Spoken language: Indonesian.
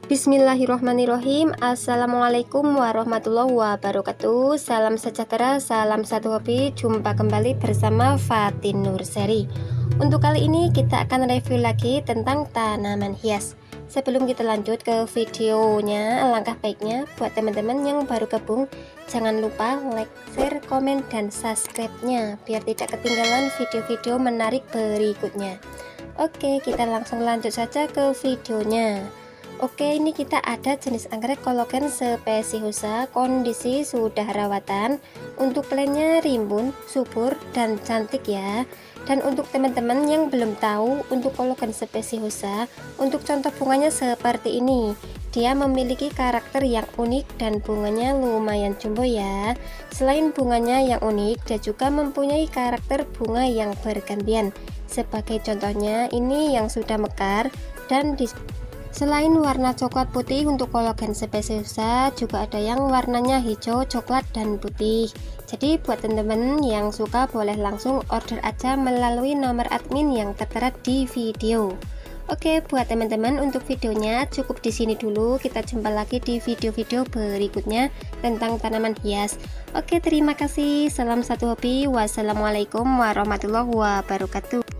Bismillahirrohmanirrohim. Assalamualaikum warahmatullahi wabarakatuh. Salam sejahtera, salam satu hobi. Jumpa kembali bersama Fatin Nurseri. Untuk kali ini kita akan review lagi tentang tanaman hias. Sebelum kita lanjut ke videonya, alangkah baiknya buat teman-teman yang baru gabung, jangan lupa like, share, komen, dan subscribe-nya biar tidak ketinggalan video-video menarik berikutnya. Oke, kita langsung lanjut saja ke videonya. Oke, ini kita ada jenis anggrek Colocan speciosa, kondisi sudah rawatan. Untuk plannya rimbun, subur, dan cantik ya. Dan untuk teman-teman yang belum tahu, untuk Colocan speciosa, untuk contoh bunganya seperti ini. Dia memiliki karakter yang unik dan bunganya lumayan jumbo ya. Selain bunganya yang unik, dia juga mempunyai karakter bunga yang bergantian. Sebagai contohnya, ini yang sudah mekar dan selain warna coklat putih untuk Colocan speciosa, juga ada yang warnanya hijau, coklat, dan putih. Jadi buat teman-teman yang suka boleh langsung order aja melalui nomor admin yang tertera di video. Oke, buat teman-teman untuk videonya cukup di sini dulu. Kita jumpa lagi di video-video berikutnya tentang tanaman hias. Oke, terima kasih. Salam satu hobi. Wassalamualaikum warahmatullahi wabarakatuh.